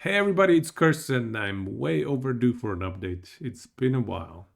Hey everybody, it's Kirsten. I'm way overdue for an update. It's been a while.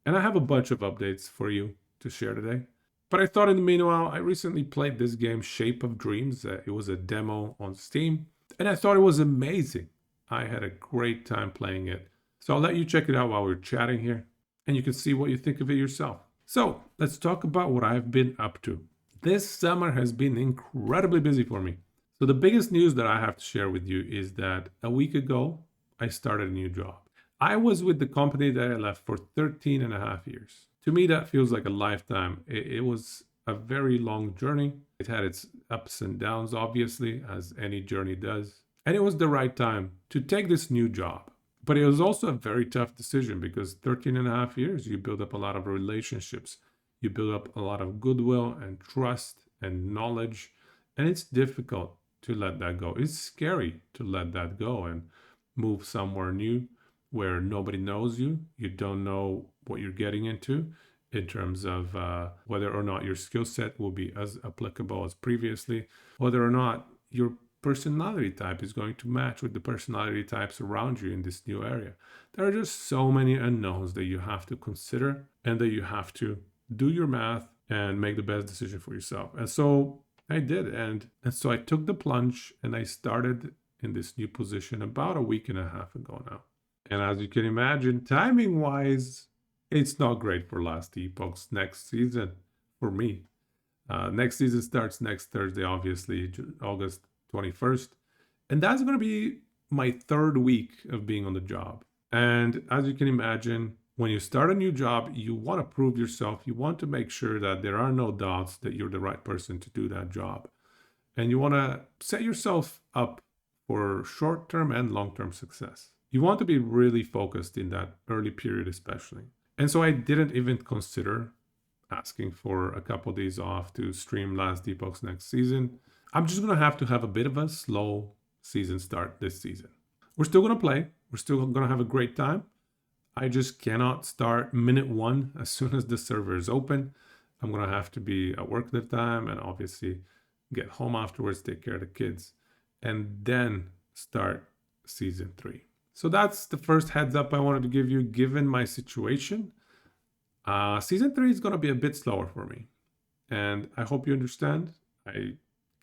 And I have a bunch of updates for you to share today. But I thought in the meanwhile, I recently played this game Shape of Dreams. It was a demo on Steam, and I thought it was amazing. I had a great time playing it. So I'll let you check it out while we're chatting here, and you can see what you think of it yourself. So let's talk about what I've been up to. This summer has been incredibly busy for me. So the biggest news that I have to share with you is that a week ago, I started a new job. I was with the company that I left for 13 and a half years. To me, that feels like a lifetime. It was a very long journey. It had its ups and downs, obviously, as any journey does. And it was the right time to take this new job. But it was also a very tough decision because 13 and a half years, you build up a lot of relationships. You build up a lot of goodwill and trust and knowledge. And it's difficult to let that go. It's scary to let that go and move somewhere new where nobody knows you. You don't know what you're getting into in terms of whether or not your skill set will be as applicable as previously, whether or not your personality type is going to match with the personality types around you in this new area. There are just so many unknowns that you have to consider and that you have to do your math and make the best decision for yourself. And so I did. And so I took the plunge and I started in this new position about a week and a half ago now. And as you can imagine, timing wise, it's not great for Last Epoch's next season for me. Next season starts next Thursday, obviously, August 21st. And that's going to be my third week of being on the job. And as you can imagine, when you start a new job, you want to prove yourself. You want to make sure that there are no doubts that you're the right person to do that job. And you want to set yourself up for short term and long term success. You want to be really focused in that early period, especially. And so I didn't even consider asking for a couple of days off to stream Last Epoch's next season. I'm just going to have a bit of a slow season start this season. We're still going to play. We're still going to have a great time. I just cannot start minute one as soon as the server is open. I'm going to have to be at work at the time and obviously get home afterwards, take care of the kids, and then start season 3. So that's the first heads up I wanted to give you given my situation. Season 3 is going to be a bit slower for me. And I hope you understand. I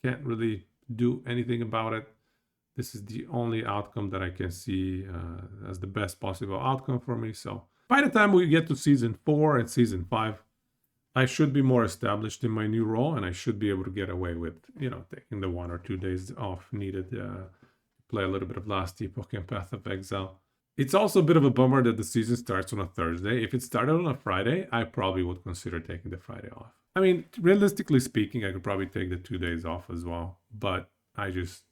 can't really do anything about it. This is the only outcome that I can see as the best possible outcome for me. So by the time we get to season 4 and season 5, I should be more established in my new role and I should be able to get away with, taking the 1 or 2 days off needed to play a little bit of Last Epoch and Path of Exile. It's also a bit of a bummer that the season starts on a Thursday. If it started on a Friday, I probably would consider taking the Friday off. I mean, realistically speaking, I could probably take the 2 days off as well, but I just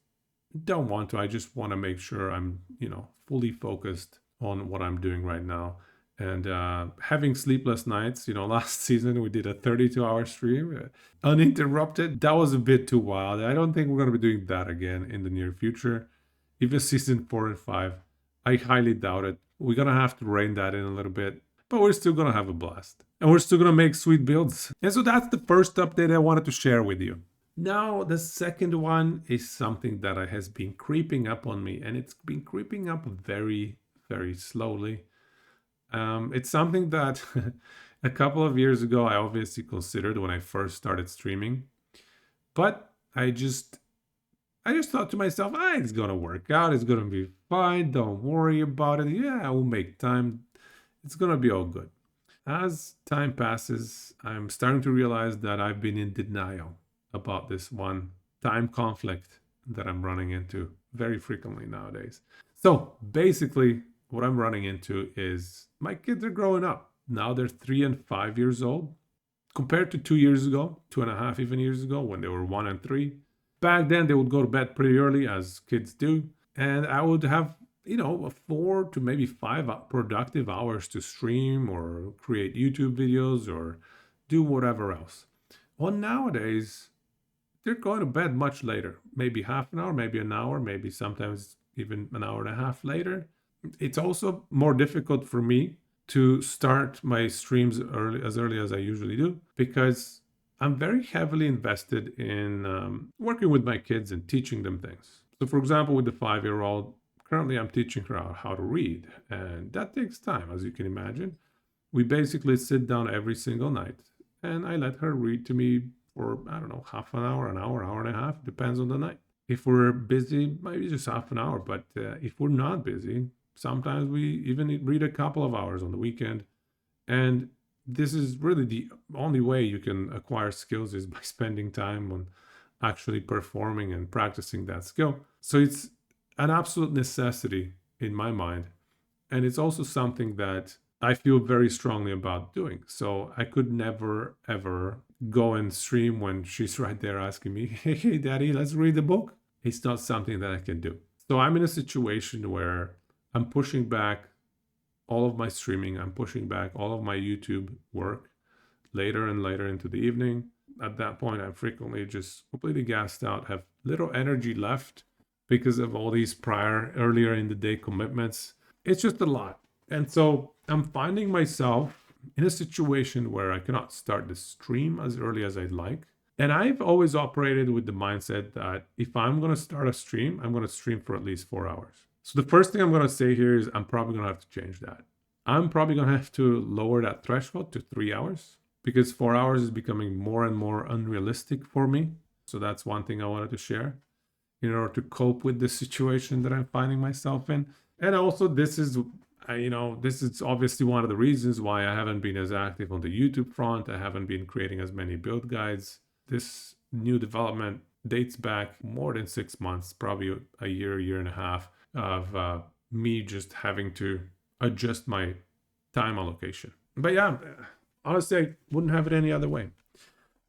don't want to. I just want to make sure I'm, fully focused on what I'm doing right now. And having sleepless nights, last season we did a 32-hour stream uninterrupted. That was a bit too wild. I don't think we're going to be doing that again in the near future. Even season 4 and 5, I highly doubt it. We're going to have to rein that in a little bit, but we're still going to have a blast. And we're still going to make sweet builds. And so that's the first update I wanted to share with you. Now, the second one is something that has been creeping up on me, and it's been creeping up very, very slowly. It's something that a couple of years ago I obviously considered when I first started streaming, but I just thought to myself, it's gonna work out, it's gonna be fine, don't worry about it. Yeah, I will make time, it's gonna be all good. As time passes, I'm starting to realize that I've been in denial about this one time conflict that I'm running into very frequently nowadays. So basically, what I'm running into is my kids are growing up. Now they're 3 and 5 years old. Compared to 2 years ago, 2.5 even years ago, when they were 1 and 3. Back then, they would go to bed pretty early, as kids do. And I would have, 4 to maybe 5 productive hours to stream or create YouTube videos or do whatever else. Well, nowadays, they're going to bed much later. Maybe half an hour, maybe an hour, maybe sometimes even an hour and a half later. It's also more difficult for me to start my streams as early as I usually do because I'm very heavily invested in working with my kids and teaching them things. So for example, with the 5-year-old, currently I'm teaching her how to read, and that takes time, as you can imagine. We basically sit down every single night, and I let her read to me for, I don't know, half an hour and a half, depends on the night. If we're busy, maybe just half an hour, but if we're not busy, sometimes we even read a couple of hours on the weekend. And this is really the only way you can acquire skills is by spending time on actually performing and practicing that skill. So it's an absolute necessity in my mind. And it's also something that I feel very strongly about doing. So I could never, ever go and stream when she's right there asking me, hey, daddy, let's read the book. It's not something that I can do. So I'm in a situation where I'm pushing back all of my streaming, I'm pushing back all of my YouTube work later and later into the evening. At that point, I'm frequently just completely gassed out, have little energy left because of all these prior, earlier in the day commitments. It's just a lot. And so I'm finding myself in a situation where I cannot start the stream as early as I'd like. And I've always operated with the mindset that if I'm going to start a stream, I'm going to stream for at least 4 hours. So the first thing I'm going to say here is I'm probably going to have to change that. I'm probably going to have to lower that threshold to 3 hours because 4 hours is becoming more and more unrealistic for me. So that's one thing I wanted to share in order to cope with the situation that I'm finding myself in. And also, this is obviously one of the reasons why I haven't been as active on the YouTube front. I haven't been creating as many build guides. This new development dates back more than 6 months, probably a year and a half of me just having to adjust my time allocation. But yeah, honestly, I wouldn't have it any other way.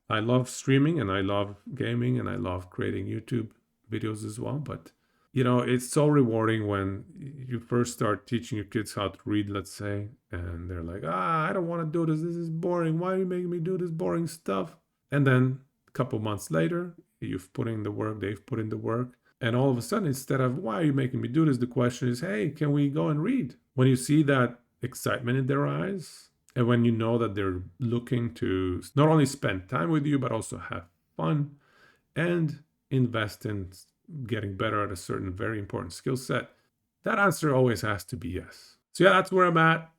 I love streaming and I love gaming and I love creating YouTube videos as well. But, it's so rewarding when you first start teaching your kids how to read, let's say, and they're like, I don't want to do this. This is boring. Why are you making me do this boring stuff? And then a couple months later, you've put in the work, they've put in the work. And all of a sudden, instead of, why are you making me do this? The question is, hey, can we go and read? When you see that excitement in their eyes, and when you know that they're looking to not only spend time with you, but also have fun and invest in getting better at a certain very important skill set, that answer always has to be yes. So yeah, that's where I'm at,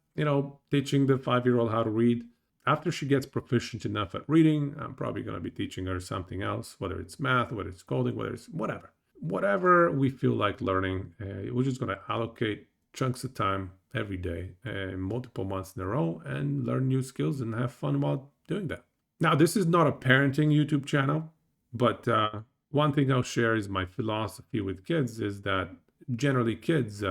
teaching the 5-year-old how to read. After she gets proficient enough at reading, I'm probably going to be teaching her something else, whether it's math, whether it's coding, whether it's whatever we feel like learning. We're just going to allocate chunks of time every day, multiple months in a row, and learn new skills and have fun while doing that. Now, this is not a parenting YouTube channel, but one thing I'll share is my philosophy with kids is that generally kids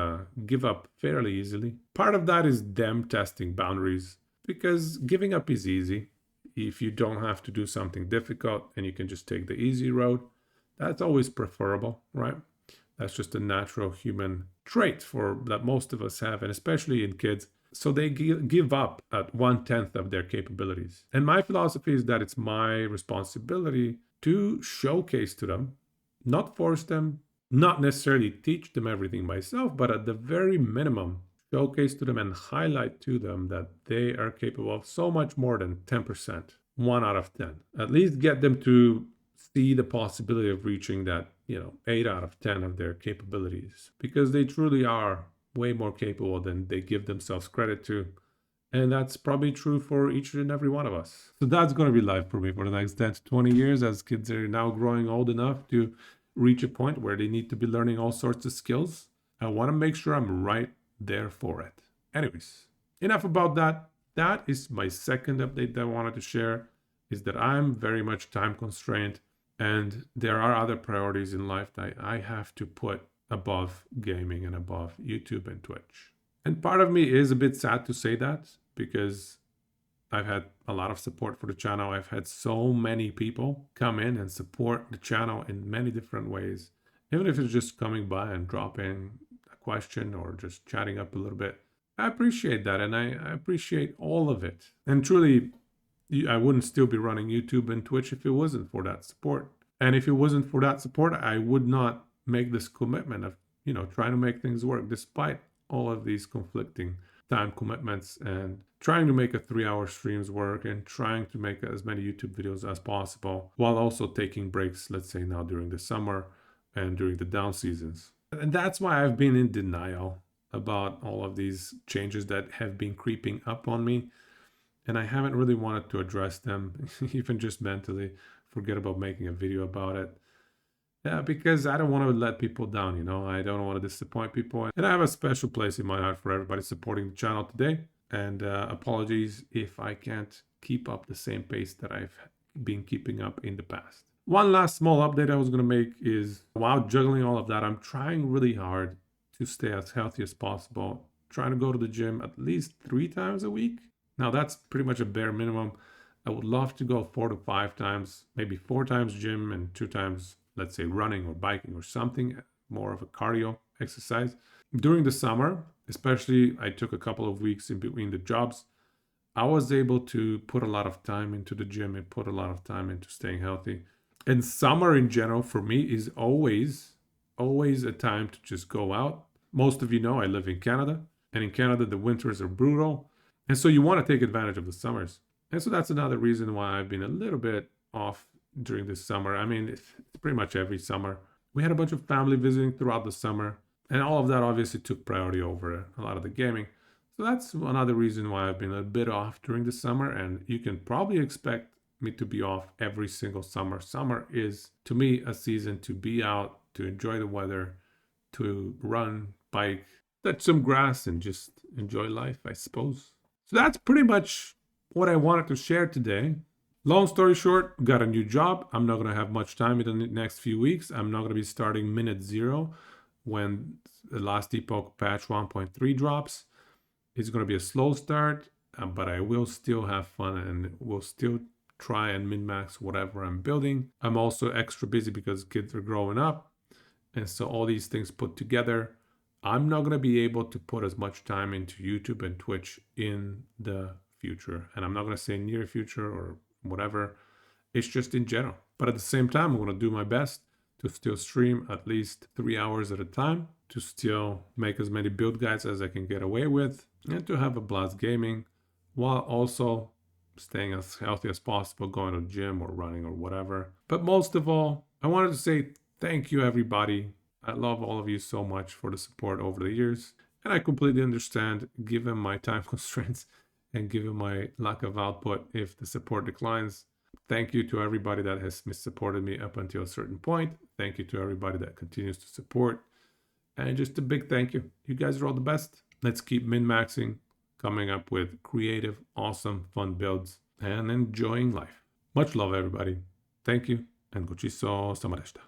give up fairly easily. Part of that is them testing boundaries because giving up is easy. If you don't have to do something difficult and you can just take the easy road, that's always preferable, right? That's just a natural human trait that most of us have, and especially in kids. So they give up at 1/10 of their capabilities. And my philosophy is that it's my responsibility to showcase to them, not force them, not necessarily teach them everything myself, but at the very minimum, showcase to them and highlight to them that they are capable of so much more than 10%, 1 out of 10. At least get them to see the possibility of reaching that, 8 out of 10 of their capabilities, because they truly are way more capable than they give themselves credit to. And that's probably true for each and every one of us. So that's going to be life for me for the next 10 to 20 years as kids are now growing old enough to reach a point where they need to be learning all sorts of skills. I want to make sure I'm right there for it. Anyways, enough about that. That is my second update that I wanted to share, is that I'm very much time constrained and there are other priorities in life that I have to put above gaming and above YouTube and Twitch. And part of me is a bit sad to say that because I've had a lot of support for the channel. I've had so many people come in and support the channel in many different ways. Even if it's just coming by and dropping a question or just chatting up a little bit. I appreciate that, and I appreciate all of it. And truly, I wouldn't still be running YouTube and Twitch if it wasn't for that support. And if it wasn't for that support, I would not make this commitment of, trying to make things work despite all of these conflicting time commitments and trying to make a 3-hour streams work and trying to make as many YouTube videos as possible while also taking breaks, let's say now during the summer and during the down seasons. And that's why I've been in denial about all of these changes that have been creeping up on me. And I haven't really wanted to address them, even just mentally. Forget about making a video about it. Yeah, because I don't want to let people down, I don't want to disappoint people. And I have a special place in my heart for everybody supporting the channel today. And apologies if I can't keep up the same pace that I've been keeping up in the past. One last small update I was going to make is while juggling all of that, I'm trying really hard to stay as healthy as possible. Trying to go to the gym at least 3 times a week. Now, that's pretty much a bare minimum. I would love to go 4 to 5 times, maybe 4 times gym and 2 times, let's say, running or biking or something, more of a cardio exercise. During the summer, especially, I took a couple of weeks in between the jobs. I was able to put a lot of time into the gym and put a lot of time into staying healthy. And summer in general for me is always a time to just go out. Most of you know I live in Canada, and in Canada the winters are brutal. And so you want to take advantage of the summers. And so that's another reason why I've been a little bit off during this summer. I mean, it's pretty much every summer. We had a bunch of family visiting throughout the summer, and all of that obviously took priority over a lot of the gaming. So that's another reason why I've been a bit off during the summer, and you can probably expect me to be off every single summer. Summer is, to me, a season to be out, to enjoy the weather, to run, bike, touch some grass, and just enjoy life, I suppose. So that's pretty much what I wanted to share today. Long story short, got a new job. I'm not going to have much time in the next few weeks. I'm not going to be starting minute zero when the Last Epoch patch 1.3 drops. It's going to be a slow start, but I will still have fun and will still try and min-max whatever I'm building. I'm also extra busy because kids are growing up. And so all these things put together, I'm not going to be able to put as much time into YouTube and Twitch in the future. And I'm not going to say near future or whatever. It's just in general. But at the same time, I'm going to do my best to still stream at least 3 hours at a time, to still make as many build guides as I can get away with, and to have a blast gaming while also staying as healthy as possible, going to the gym or running or whatever. But most of all, I wanted to say thank you, everybody. I love all of you so much for the support over the years. And I completely understand, given my time constraints and given my lack of output, if the support declines. Thank you to everybody that has supported me up until a certain point. Thank you to everybody that continues to support. And just a big thank you. You guys are all the best. Let's keep min-maxing, coming up with creative, awesome, fun builds, and enjoying life. Much love, everybody. Thank you, and gochiso samareshita.